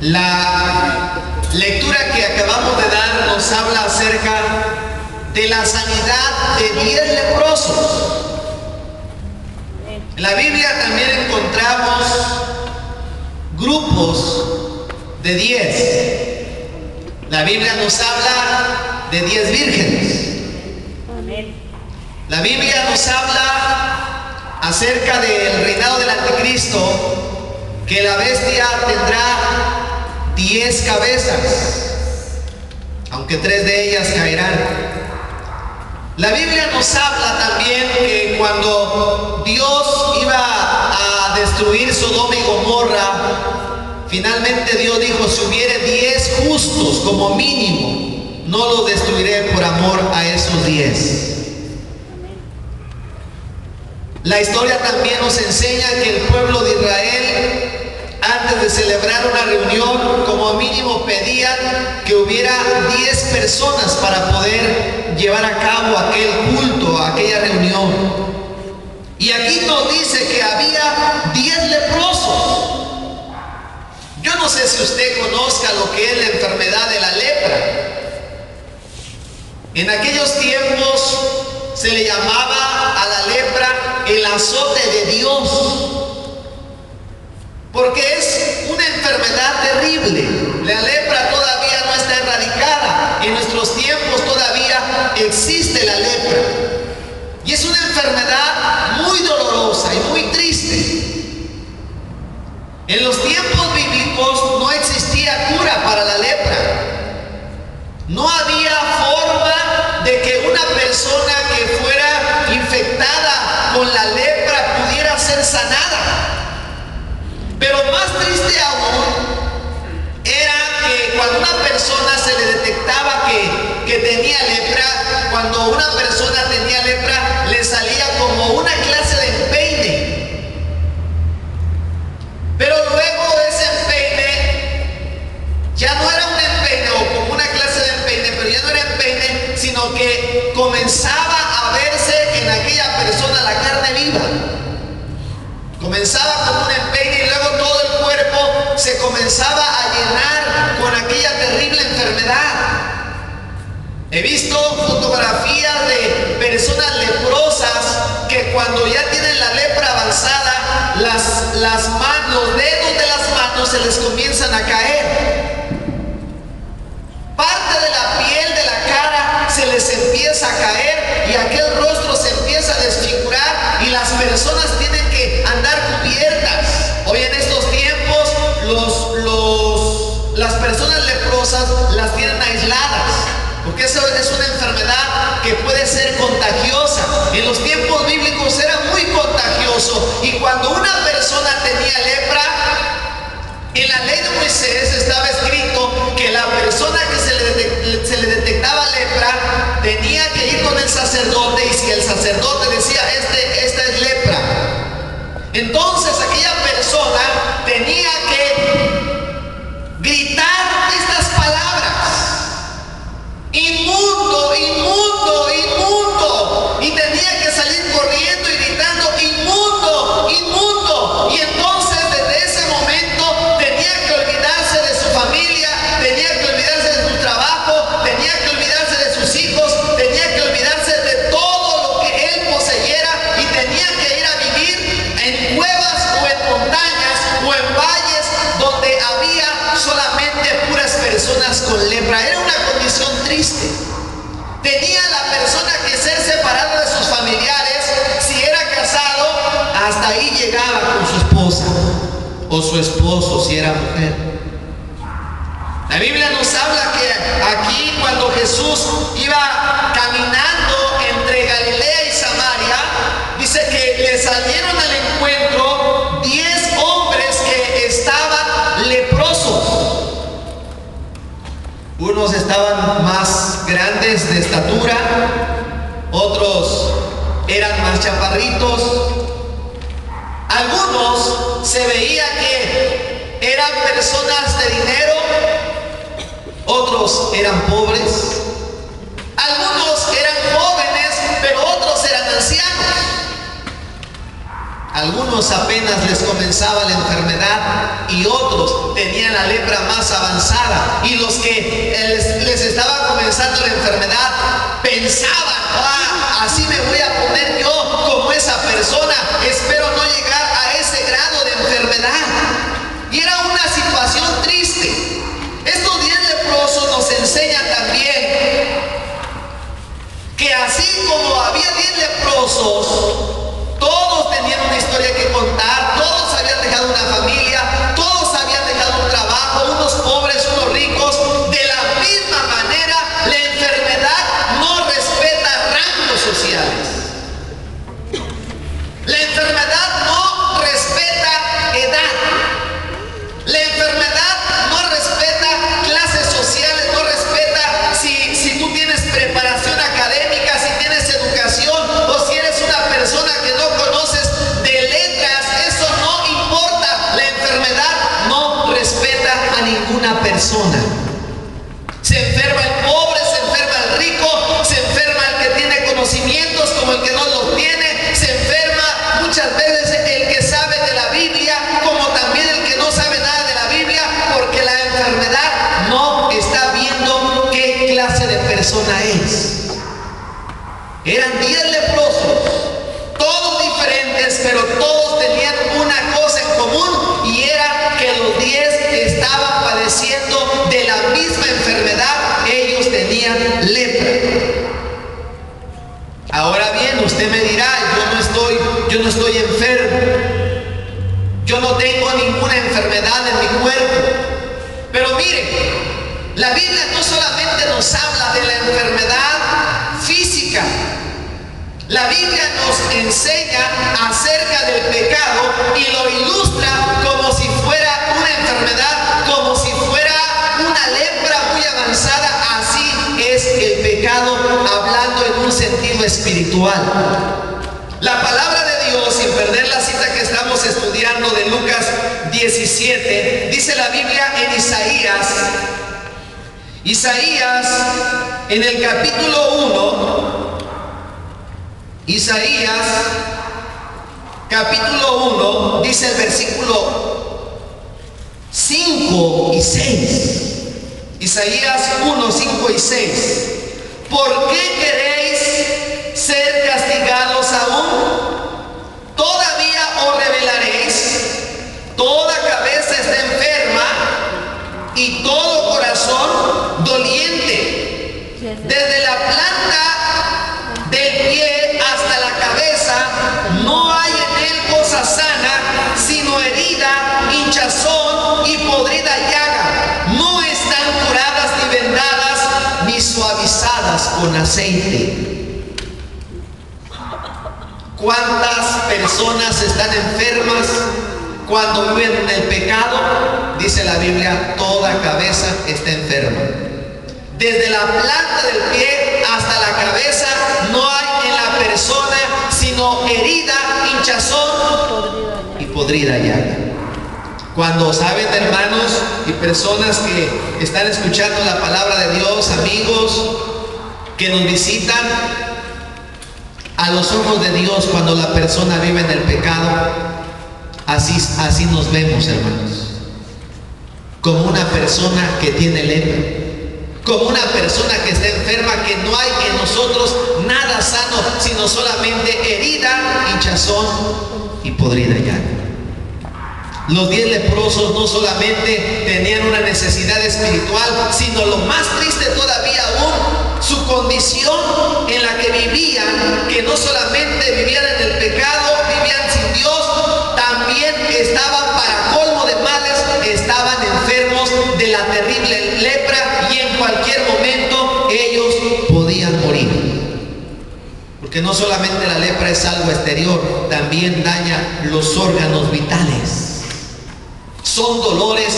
La lectura que acabamos de dar nos habla acerca de la sanidad de 10 leprosos. En la Biblia también encontramos grupos de 10. La Biblia nos habla de 10 vírgenes. La Biblia nos habla acerca del reinado del anticristo, que la bestia tendrá 10 cabezas, aunque 3 de ellas caerán. La Biblia nos habla también que cuando Dios iba a destruir Sodoma y Gomorra, finalmente Dios dijo: si hubiere 10 justos como mínimo, no los destruiré por amor a esos 10. La historia también nos enseña que el pueblo de Israel, antes de celebrar una reunión, como mínimo pedían que hubiera 10 personas para poder llevar a cabo aquel culto, aquella reunión. Y aquí nos dice que había 10 leprosos. Yo no sé si usted conozca lo que es la enfermedad de la lepra. En aquellos tiempos se le llamaba a la lepra el azote de Dios, porque es una enfermedad terrible. La lepra todavía no está erradicada. En nuestros tiempos todavía existe la lepra. Y es una enfermedad muy dolorosa y muy triste. En los tiempos bíblicos no existía cura para la lepra. No había forma de que una persona que fuera infectada con la lepra pudiera ser sanada. Pero más triste aún era que cuando una persona se le detectaba que tenía lepra, cuando una persona tenía lepra, le salía como una clase de empeine. Pero luego ese empeine ya no era un empeine o como una clase de empeine, pero ya no era empeine, sino que comenzaba a verse en aquella persona la carne viva. Comenzaba como un empeine y luego todo el cuerpo se comenzaba a llenar con aquella terrible enfermedad. He visto fotografías de personas leprosas que cuando ya tienen la lepra avanzada, los dedos de las manos se les comienzan a caer. Parte de la piel de la cara se les empieza a caer y aquel rostro se empieza a desfigurar y las personas tienen que andar cubiertas. Hoy en estos tiempos las personas leprosas las tienen aisladas, porque eso es una enfermedad que puede ser contagiosa. En los tiempos bíblicos era muy contagioso, y cuando una persona tenía lepra, en la ley de Moisés estaba escrito que la persona que se le detectaba lepra tenía que ir con el sacerdote, y si el sacerdote decía esta es lepra, entonces aquella persona tenía que gritar estas palabras: inmundo, inmundo, inmundo, y tenía que salir corriendo y gritando: inmundo, inmundo. Y entonces desde ese momento tenía que olvidarse de su familia, tenía que olvidarse de su trabajo, tenía que olvidarse de sus hijos, tenía que olvidarse de todo lo que él poseyera, y tenía que ir a vivir en cuevas o en montañas o en valles donde había solamente puras personas con lepra. Era una condición triste. Tenía la persona que ser separada de sus familiares. Si era casado, hasta ahí llegaba con su esposa o su esposo si era mujer. La Biblia nos habla que aquí, cuando Jesús iba caminando entre Galilea y Samaria, dice que le salieron al encuentro 10 hombres que estaban leprosos. Unos estaban más grandes de estatura, otros eran más chaparritos. Algunos se veía que eran personas de dinero, otros eran pobres, algunos eran jóvenes, pero otros eran ancianos. Algunos algunos apenas les comenzaba la enfermedad y otros tenían la lepra más avanzada, y los que les estaba comenzando la enfermedad pensaban: así me voy a poner yo como esa persona, espero no llegar a ese grado de enfermedad. Y era una situación triste. Estos 10 leprosos nos enseñan también que así como había 10 leprosos, todos tenían una historia que contar, todos habían dejado una familia, todos habían dejado un trabajo, unos pobres, unos ricos. De la misma manera, la enfermedad no respeta rangos sociales. La enfermedad no respeta edad. La enfermedad no respeta clases sociales, no respeta si tú tienes preparación académica, si tienes educación, o si eres una persona que no conoces de letras. Eso no importa. La enfermedad no respeta a ninguna persona. Se enferma el pobre, se enferma el rico, se enferma el que tiene conocimientos como el que no los tiene, se enferma muchas veces el que sabe de la Biblia como también el que no sabe nada de la Biblia, porque la enfermedad no está viendo qué clase de persona es. Eran 10 leprosos, todos diferentes, pero todos tenían una cosa en común, y era que los 10 estaban padeciendo de la misma enfermedad. Ellos tenían lepra. Ahora bien, usted me dirá: yo no estoy enfermo, yo no tengo ninguna enfermedad en mi cuerpo. Pero mire, la Biblia no solamente nos habla de la enfermedad física. La Biblia nos enseña acerca del pecado y lo ilustra como si fuera una enfermedad, como si fuera una lepra muy avanzada. Así es el pecado, hablando en un sentido espiritual. La palabra de Dios, sin perder la cita que estamos estudiando de Lucas 17, dice la Biblia en Isaías, en el capítulo 1, Isaías, capítulo 1, dice el versículo 5 y 6. Isaías 1, 5 y 6. ¿Por qué queréis ser castigados aún? ¿Todavía os rebelaréis? Toda cabeza está enferma y todo corazón doliente. Desde la planta del pie hasta la cabeza no hay en él cosa sana, sino herida, hinchazón y podrida llaga. No están curadas ni vendadas ni suavizadas con aceite. ¿Cuántas personas están enfermas cuando viven en el pecado? Dice la Biblia: toda cabeza está enferma. Desde la planta del pie hasta la cabeza no hay en la persona sino herida, hinchazón y podrida llaga. Cuando saben, hermanos y personas que están escuchando la palabra de Dios, amigos que nos visitan, a los ojos de Dios, cuando la persona vive en el pecado, así nos vemos, hermanos, como una persona que tiene lepra, como una persona que está enferma, que no hay en nosotros nada sano, sino solamente herida, hinchazón y podrida llaga. Los 10 leprosos no solamente tenían una necesidad espiritual, sino lo más triste todavía aún, su condición en la que vivían, que no solamente vivían en el pecado, vivían sin Dios, también estaban, para colmo de males, estaban enfermos de la terrible lepra, y en cualquier momento ellos podían morir. Porque no solamente la lepra es algo exterior, también daña los órganos vitales. Son dolores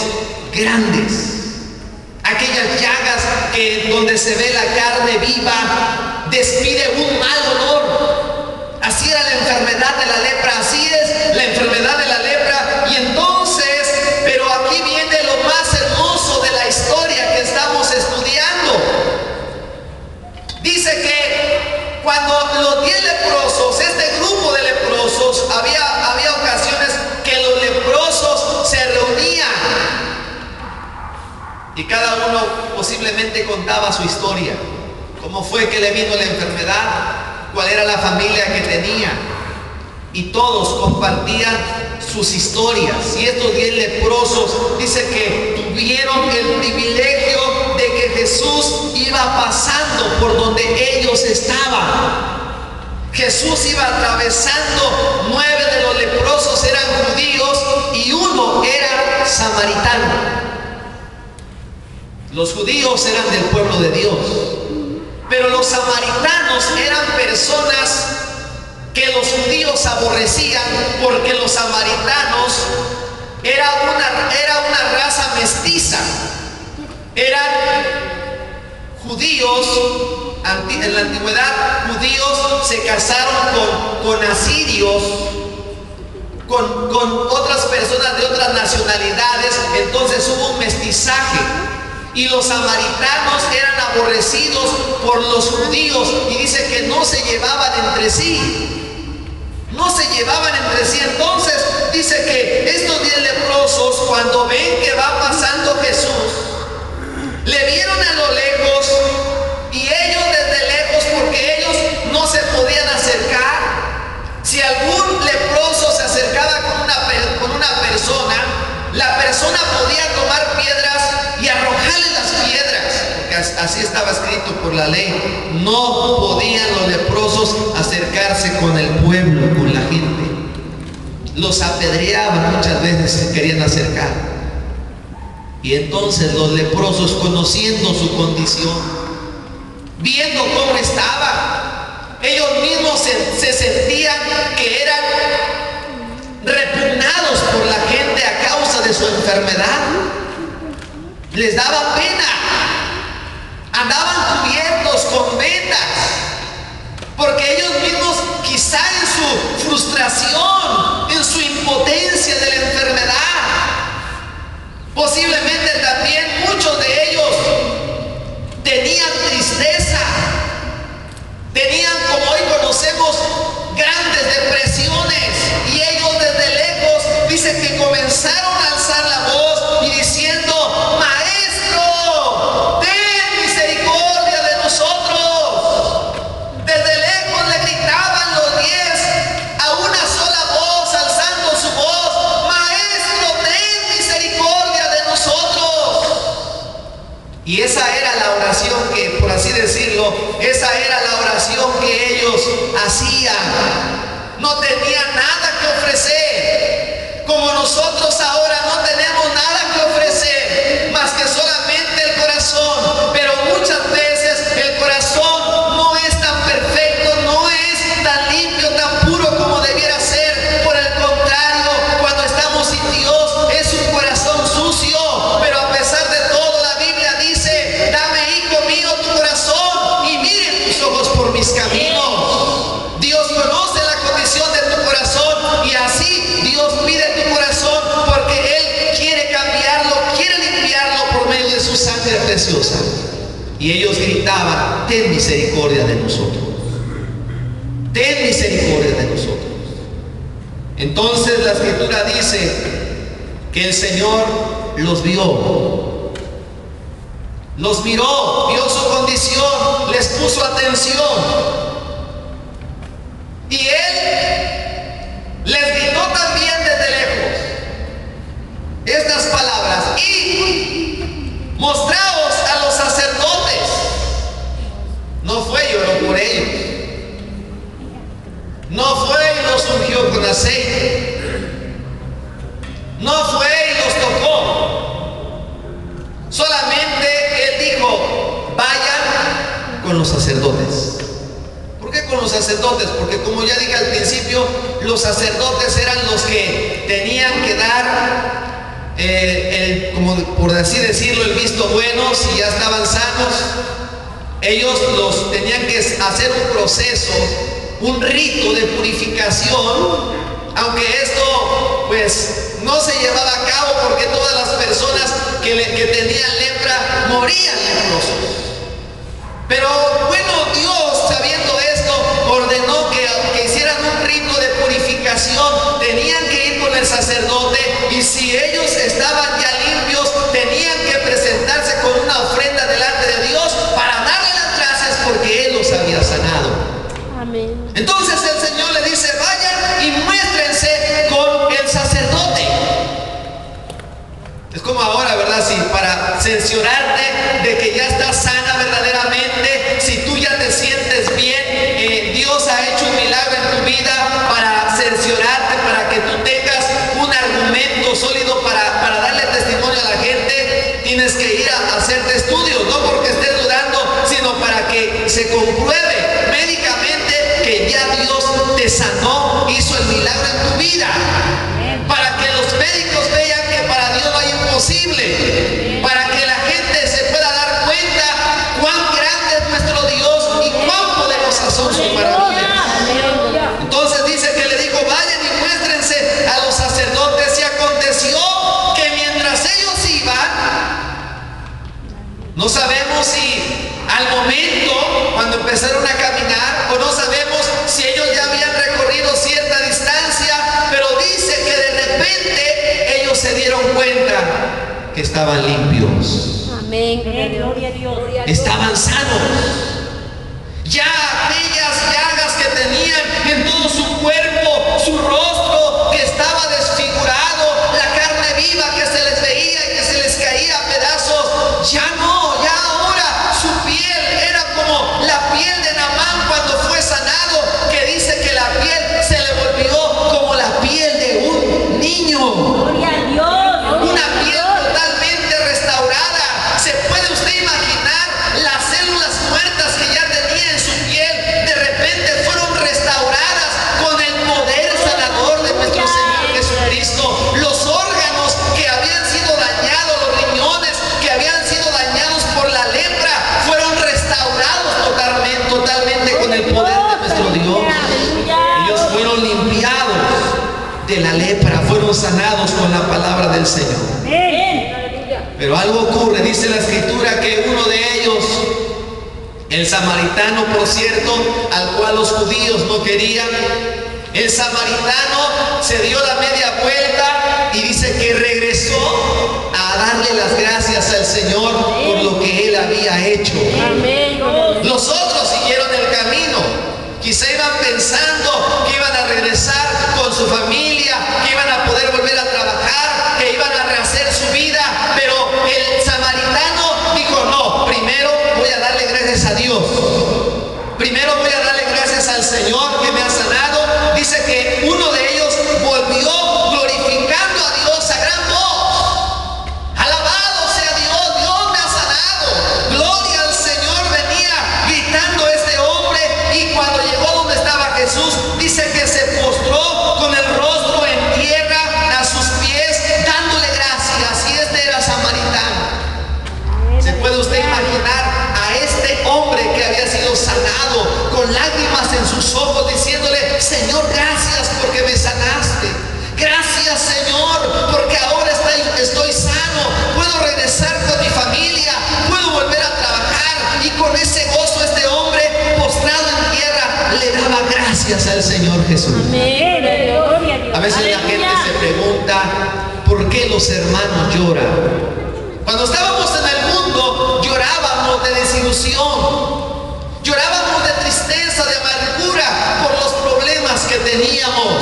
grandes. Aquellas llagas que donde se ve la carne viva despide un mal olor. Así era la enfermedad de la lepra, así es la enfermedad de la lepra. Y entonces, pero aquí viene lo más hermoso de la historia que estamos estudiando. Dice que cuando los 10 leprosos, este grupo de leprosos, había ocasiones uno posiblemente contaba su historia, cómo fue que le vino la enfermedad, cuál era la familia que tenía, y todos compartían sus historias. Y estos 10 leprosos dice que tuvieron el privilegio de que Jesús iba pasando por donde ellos estaban. Jesús iba atravesando. 9 de los leprosos eran judíos y 1 era samaritano. Los judíos eran del pueblo de Dios, pero los samaritanos eran personas que los judíos aborrecían, porque los samaritanos era una raza mestiza. Eran judíos. En la antigüedad, judíos se casaron con asirios, con otras personas de otras nacionalidades. Entonces hubo un mestizaje, y los samaritanos eran aborrecidos por los judíos, y dice que no se llevaban entre sí. No se llevaban entre sí. Entonces dice que estos 10 leprosos, cuando ven que va pasando Jesús, le vieron a lo lejos, y ellos desde lejos, porque ellos no se podían acercar. Si algún leproso se acercaba con una persona, la persona podía tomar piedras y arrojarle las piedras, porque así estaba escrito por la ley. No podían los leprosos acercarse con el pueblo, con la gente. Los apedreaban muchas veces si querían acercar. Y entonces los leprosos, conociendo su condición, viendo cómo estaban, ellos mismos se sentían que eran repugnados por la gente a causa de su enfermedad. Les daba pena. Andaban cubiertos con vendas, porque ellos mismos, quizá en su frustración, en su impotencia de la enfermedad, posiblemente también muchos de ellos tenían tristeza, tenían, como hoy conocemos, grandes depresiones, y ellos desde lejos dice que comenzaron a alzar la voz y diciendo: Maestro, ten misericordia de nosotros. Desde lejos le gritaban los 10 a una sola voz, alzando su voz: Maestro, ten misericordia de nosotros. Y esa era la oración que, por así decirlo, esa era la oración que ellos hacían. No tenían nada que ofrecer, como nosotros ahora no tenemos nada que ofrecer, más que solamente el corazón. Pero muchas veces el corazón no es tan perfecto, no es tan limpio, tan puro como debiera ser. Por el contrario, cuando estamos sin Dios, es un corazón sucio. Pero a pesar de todo, la Biblia dice: dame, hijo mío, tu corazón, y miren tus ojos por mis caminos. Dios conoce la condición de tu corazón, y así Dios pide tu corazón, porque Él quiere cambiarlo, quiere limpiarlo por medio de su sangre preciosa. Y ellos gritaban: ten misericordia de nosotros, ten misericordia de nosotros. Entonces la Escritura dice que el Señor los vio, los miró, vio su condición, les puso atención, y Él les gritó también desde lejos estas palabras: y mostraos a los sacerdotes. No fue y oró por ellos, no fue y los ungió con aceite, no fue y los tocó. Solamente Él dijo: vayan con los sacerdotes. ¿Por qué con los sacerdotes? Porque, como ya dije al principio, los sacerdotes eran los que tenían que dar como por así decirlo, el visto bueno. Si ya estaban sanos, ellos los tenían que hacer un proceso, un rito de purificación, aunque esto pues no se llevaba a cabo, porque todas las personas que tenían lepra morían leprosos. Pero bueno, Dios, sabiendo esto, ordenó que hicieran un rito de purificación. Tenían que ir con el sacerdote, y si ellos estaban ya limpios, tenían que presentarse con una No sabemos si al momento, cuando empezaron a caminar, o no sabemos si ellos ya habían recorrido cierta distancia, pero dice que de repente ellos se dieron cuenta que estaban limpios. Amén. Gloria a Dios. Estaban sanos. Ya aquellas llagas que tenían en todo su cuerpo, su rostro que estaba desfigurado, la carne viva que se les veía y que se les caía a pedazos, ya no, ya ahora su piel era como la piel de Naamán cuando fue sanado, que dice que la piel se le volvió como la piel de un niño. Gloria a Dios. Una piel totalmente restaurada. ¿Se puede usted imaginar las células muertas que ya tenía en su piel? De repente fueron restauradas con el poder sanador de nuestro Señor Jesucristo. Los órganos que habían sido dañados, los riñones que habían sido dañados por la lepra, fueron restaurados totalmente con el poder de nuestro Dios. Ellos fueron limpiados de la lepra, fueron sanados con la palabra del Señor. Pero algo ocurre, dice la escritura, que uno de ellos, el samaritano, por cierto, al cual los judíos no querían, el samaritano se dio la media vuelta y dice que regresó a darle las gracias al Señor por lo que él había hecho. Los otros siguieron el camino. Quizá iban pensando que iban a regresar con su familia, que iban a poder volver a trabajar, que iban a rehacer su vida, pero el samaritano dijo: no, primero voy a darle gracias a Dios, primero voy a darle gracias al Señor que me ha sanado. Dice que uno de ellos volvió glorificando a Dios a gran voz: alabado sea Dios, Dios me ha sanado, gloria al Señor. Venía gritando este hombre, y cuando llegó donde estaba Jesús, dice que se postró con el rostro en tierra a sus pies, dándole gracias. Y este era samaritano. ¿Se puede usted imaginar a este hombre que había sido sanado, con lágrimas en sus ojos, diciéndole: Señor, gracias porque me sanaste, gracias Señor porque ahora estoy sano, puedo regresar con mi familia, puedo volver a trabajar? Y con ese gozo este hombre, postrado en tierra, le daba gracias al Señor Jesús. A veces la gente se pregunta: ¿por qué los hermanos lloran? Cuando estábamos en el mundo, llorábamos de desilusión, llorábamos de tristeza, de amargura por los problemas que teníamos.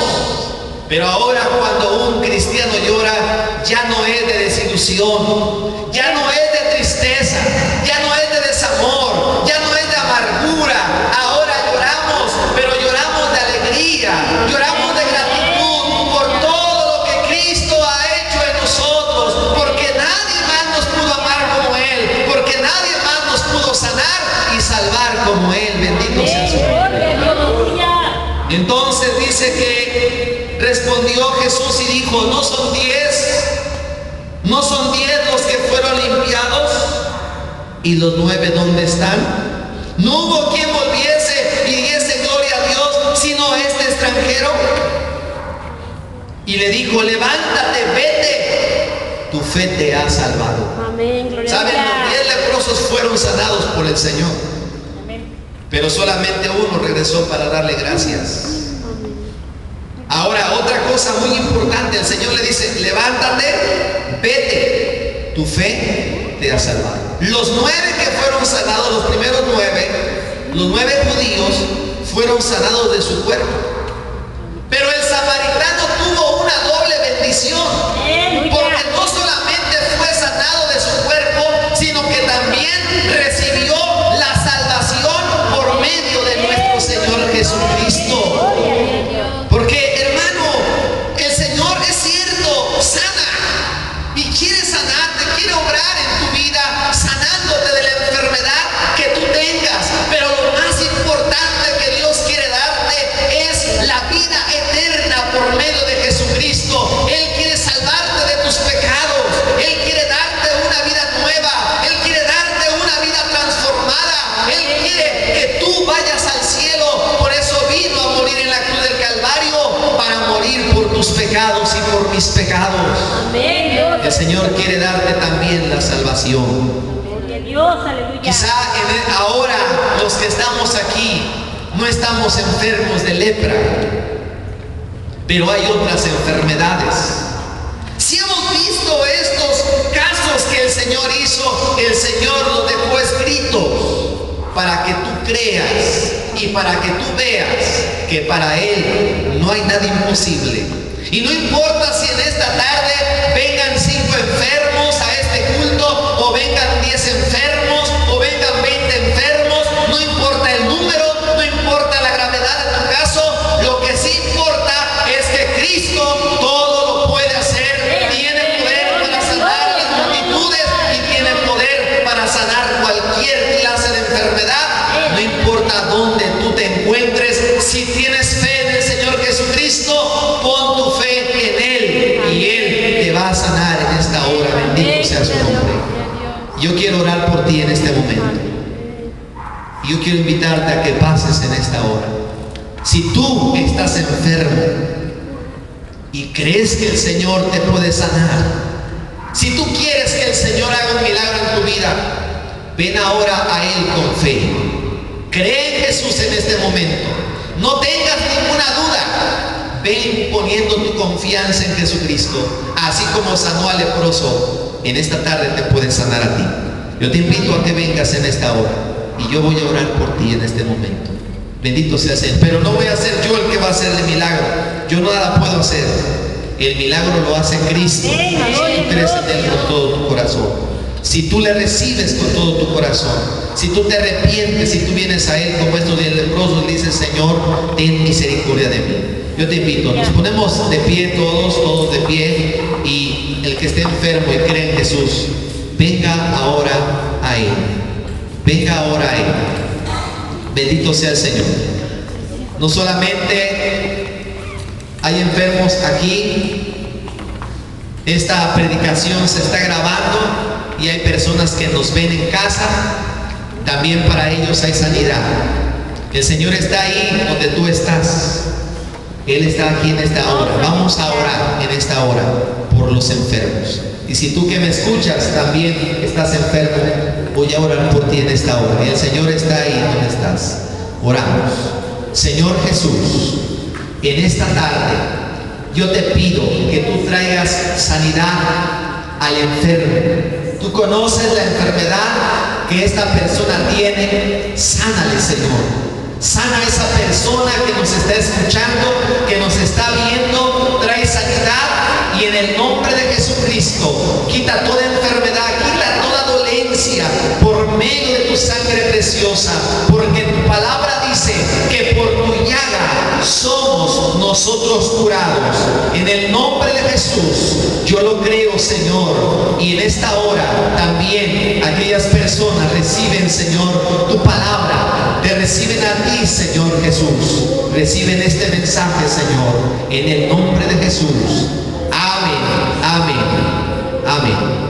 Pero ahora, cuando un cristiano llora, ya no es de desilusión, ya no es de tristeza, ya no es de desamor, ya no es de amargura. Ahora lloramos, pero lloramos de alegría, lloramos de gratitud por todo lo que Cristo ha hecho en nosotros, porque nadie más nos pudo amar como Él, porque nadie más nos pudo sanar y salvar como Él. Bendito sea su nombre. Entonces dice que respondió Jesús y dijo: ¿no son 10? ¿No son 10 los que fueron limpiados? ¿Y los 9 dónde están? No hubo quien volviese y diese gloria a Dios, sino este extranjero. Y le dijo: levántate, vete, tu fe te ha salvado. ¿Saben? Los 10 leprosos fueron sanados por el Señor, pero solamente uno regresó para darle gracias. Ahora, otra cosa muy importante, el Señor le dice: levántate, vete, tu fe te ha salvado. Los 9 que fueron sanados, los primeros 9, los 9 judíos fueron sanados de su cuerpo, pero el samaritano tuvo una doble bendición, porque no solamente fue sanado de su cuerpo, sino que también recibió la salvación por medio de nuestro Señor Jesucristo. Porque, hermano, el Señor, es cierto, sana y quiere sanarte, quiere obrar en tu vida, sanándote de la enfermedad que tú tengas. Pero lo más importante que Dios quiere darte es la vida eterna por medio de Jesucristo. Él quiere salvarte de tus pecados, Él quiere darte una vida nueva, Él quiere darte una vida transformada, Él quiere que tú vayas al cielo. Por eso vino a morir en la cruz del Calvario, para morir por tus pecados y por mis pecados. El Señor quiere darte también la salvación. Dios, aleluya. Quizá ahora los que estamos aquí no estamos enfermos de lepra, pero hay otras enfermedades. Si hemos visto estos casos que el Señor hizo, el Señor los dejó escritos para que tú creas y para que tú veas que para Él no hay nada imposible. Y no importa si en esta tarde vengan 5 enfermos a este culto, o vengan 10 enfermos, o vengan 20 enfermos, no importa el número, no importa la gravedad de tu caso, lo que sí importa es que Cristo todo lo puede hacer, tiene poder para sanar las multitudes y tiene poder para sanar cualquier clase de enfermedad. No importa dónde tú te encuentres, si tienes fe en el Señor Jesucristo, pon tu fe en Él y Él te va a sanar en esta hora. Bendito sea su nombre. Yo quiero orar por ti en este momento. Yo quiero invitarte a que pases en esta hora. Si tú estás enfermo y crees que el Señor te puede sanar, si tú quieres que el Señor haga un milagro en tu vida, ven ahora a Él con fe. Cree en Jesús en este momento. No tengas ninguna duda. Ven poniendo tu confianza en Jesucristo. Así como sanó al leproso, en esta tarde te puede sanar a ti. Yo te invito a que vengas en esta hora y yo voy a orar por ti en este momento. Bendito sea el Señor. Pero no voy a ser yo el que va a hacer el milagro. Yo nada puedo hacer. El milagro lo hace Cristo. Si tú crees en Él con todo tu corazón, si tú le recibes con todo tu corazón, si tú te arrepientes, si tú vienes a Él como estos 10 leprosos y dices: Señor, ten misericordia de mí. Yo te invito, nos ponemos de pie todos de pie, y el que esté enfermo y cree en Jesús, venga ahora a Él. Venga ahora a Él. Bendito sea el Señor. No solamente hay enfermos aquí, esta predicación se está grabando y hay personas que nos ven en casa. También para ellos hay sanidad. El Señor está ahí donde tú estás. Él está aquí en esta hora. Vamos a orar en esta hora por los enfermos. Y si tú que me escuchas también estás enfermo, voy a orar por ti en esta hora. Y el Señor está ahí donde estás. Oramos. Señor Jesús, en esta tarde yo te pido que tú traigas sanidad al enfermo. Tú conoces la enfermedad que esta persona tiene. Sánale, Señor. Sana a esa persona que nos está escuchando, que nos está viendo. Trae sanidad y en el nombre de Jesucristo quita toda enfermedad, quita toda dolencia por medio de tu sangre preciosa, porque tu palabra dice que por tu llaga somos nosotros curados. En el nombre de Jesús yo lo creo, Señor, y en esta hora también aquellas personas reciben, Señor, tu palabra, te reciben a ti, Señor Jesús, reciben este mensaje, Señor, en el nombre de Jesús. Amén, amén, amén.